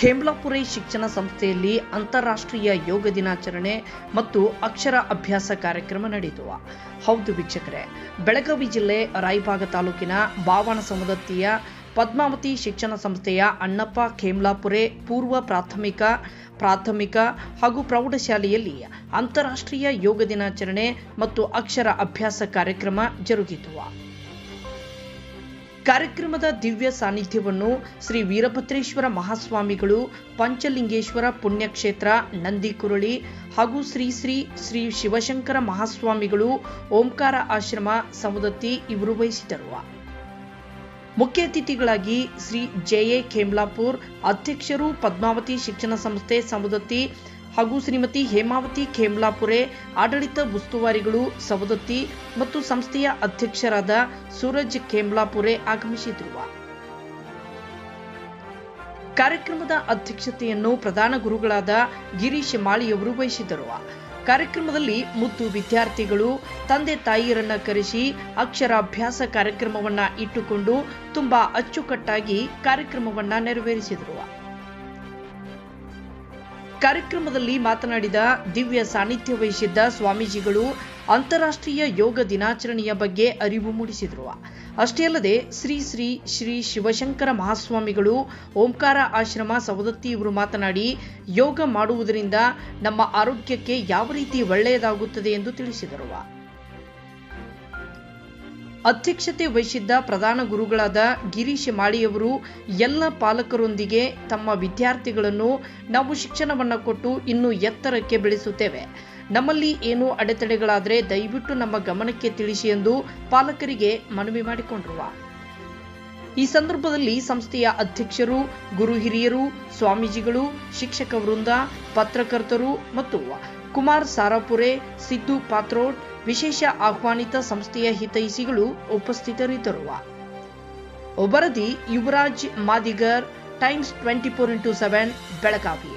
ಖೇಮ್ಲಾಪುರೆ ಶಿಕ್ಷಣ ಸಂಸ್ಥೆಯಲ್ಲಿ ಅಂತಾರಾಷ್ಟ್ರೀಯ ಯೋಗ ದಿನಾಚರಣೆ ಮತ್ತು ಅಕ್ಷರ ಅಭ್ಯಾಸ ಕಾರ್ಯಕ್ರಮ ನಡೆಯಿತು. ಹೌದು ವೀಕ್ಷಕರೇ, ಬೆಳಗಾವಿ ಜಿಲ್ಲೆ ರಾಯಬಾಗ ತಾಲೂಕಿನ ಬಾವನ ಸಮುದತ್ತಿಯ ಪದ್ಮಾವತಿ ಶಿಕ್ಷಣ ಸಂಸ್ಥೆಯ ಅಣ್ಣಪ್ಪ ಖೇಮ್ಲಾಪುರೆ ಪೂರ್ವ ಪ್ರಾಥಮಿಕ ಹಾಗೂ ಪ್ರೌಢಶಾಲೆಯಲ್ಲಿ ಅಂತಾರಾಷ್ಟ್ರೀಯ ಯೋಗ ದಿನಾಚರಣೆ ಮತ್ತು ಅಕ್ಷರ ಅಭ್ಯಾಸ ಕಾರ್ಯಕ್ರಮ ಜರುಗಿತು. ಕಾರ್ಯಕ್ರಮದ ದಿವ್ಯ ಸಾನ್ನಿಧ್ಯವನ್ನು ಶ್ರೀ ವೀರಭದ್ರೇಶ್ವರ ಮಹಾಸ್ವಾಮಿಗಳು, ಪಂಚಲಿಂಗೇಶ್ವರ ಪುಣ್ಯಕ್ಷೇತ್ರ ನಂದಿಕುರಳಿ ಹಾಗೂ ಶ್ರೀ ಶಿವಶಂಕರ ಮಹಾಸ್ವಾಮಿಗಳು, ಓಂಕಾರ ಆಶ್ರಮ ಸಮುದತ್ತಿ ಇವರು ವಹಿಸಿದರು. ಮುಖ್ಯ ಅತಿಥಿಗಳಾಗಿ ಶ್ರೀ ಜೆ.ಎ. ಖೇಮ್ಲಾಪುರ್ ಅಧ್ಯಕ್ಷರು, ಪದ್ಮಾವತಿ ಶಿಕ್ಷಣ ಸಂಸ್ಥೆ ಸಮುದತ್ತಿ ಹಾಗೂ ಶ್ರೀಮತಿ ಹೇಮಾವತಿ ಖೇಮ್ಲಾಪುರೆ ಆಡಳಿತ ಉಸ್ತುವಾರಿಗಳು ಸವದತ್ತಿ ಮತ್ತು ಸಂಸ್ಥೆಯ ಅಧ್ಯಕ್ಷರಾದ ಸೂರಜ್ ಖೇಮ್ಲಾಪುರೆ ಆಗಮಿಸಿದರು. ಕಾರ್ಯಕ್ರಮದ ಅಧ್ಯಕ್ಷತೆಯನ್ನು ಪ್ರಧಾನ ಗುರುಗಳಾದ ಗಿರೀಶ್ ಮಾಳಿಯವರು ವಹಿಸಿದರು. ಕಾರ್ಯಕ್ರಮದಲ್ಲಿ ಮುದ್ದು ವಿದ್ಯಾರ್ಥಿಗಳು ತಂದೆ ತಾಯಿಯರನ್ನ ಕರೆಸಿ ಅಕ್ಷರಾಭ್ಯಾಸ ಕಾರ್ಯಕ್ರಮವನ್ನ ಇಟ್ಟುಕೊಂಡು ತುಂಬಾ ಅಚ್ಚುಕಟ್ಟಾಗಿ ಕಾರ್ಯಕ್ರಮವನ್ನ ನೆರವೇರಿಸಿದರು. ಕಾರ್ಯಕ್ರಮದಲ್ಲಿ ಮಾತನಾಡಿದ ದಿವ್ಯ ಸಾನ್ನಿಧ್ಯ ವಹಿಸಿದ್ದ ಸ್ವಾಮೀಜಿಗಳು ಅಂತಾರಾಷ್ಟ್ರೀಯ ಯೋಗ ದಿನಾಚರಣೆಯ ಬಗ್ಗೆ ಅರಿವು ಮೂಡಿಸಿದರು. ಅಷ್ಟೇ ಅಲ್ಲದೆ ಶ್ರೀ ಶಿವಶಂಕರ ಮಹಾಸ್ವಾಮಿಗಳು, ಓಂಕಾರ ಆಶ್ರಮ ಸವದತ್ತಿ ಇವರು ಮಾತನಾಡಿ ಯೋಗ ಮಾಡುವುದರಿಂದ ನಮ್ಮ ಆರೋಗ್ಯಕ್ಕೆ ಯಾವ ರೀತಿ ಒಳ್ಳೆಯದಾಗುತ್ತದೆ ಎಂದು ತಿಳಿಸಿದರು. ಅಧ್ಯಕ್ಷತೆ ವಹಿಸಿದ್ದ ಪ್ರಧಾನ ಗುರುಗಳಾದ ಗಿರೀಶ್ ಮಾಳಿಯವರು ಎಲ್ಲ ಪಾಲಕರೊಂದಿಗೆ ತಮ್ಮ ವಿದ್ಯಾರ್ಥಿಗಳನ್ನು ನಾವು ಶಿಕ್ಷಣವನ್ನು ಕೊಟ್ಟು ಇನ್ನೂ ಎತ್ತರಕ್ಕೆ ಬೆಳೆಸುತ್ತೇವೆ, ನಮ್ಮಲ್ಲಿ ಏನು ಅಡೆತಡೆಗಳಾದರೆ ದಯವಿಟ್ಟು ನಮ್ಮ ಗಮನಕ್ಕೆ ತಿಳಿಸಿ ಎಂದು ಪಾಲಕರಿಗೆ ಮನವಿ ಮಾಡಿಕೊಂಡರು. ಈ ಸಂದರ್ಭದಲ್ಲಿ ಸಂಸ್ಥೆಯ ಅಧ್ಯಕ್ಷರು, ಗುರು ಹಿರಿಯರು, ಸ್ವಾಮೀಜಿಗಳು, ಶಿಕ್ಷಕ ವೃಂದ, ಪತ್ರಕರ್ತರು ಮತ್ತು ಕುಮಾರ್ ಸಾರಾಪುರೆ, ಸಿದ್ದು ಪಾತ್ರೋಡ್, ವಿಶೇಷ ಆಹ್ವಾನಿತ ಸಂಸ್ಥೆಯ ಹಿತೈಷಿಗಳು ಉಪಸ್ಥಿತರಿದ್ದರು. ವರದಿ ಯುವರಾಜ್ ಮಾದಿಗರ್, ಟೈಮ್ಸ್ 24x7 ಬೆಳಗಾವಿ.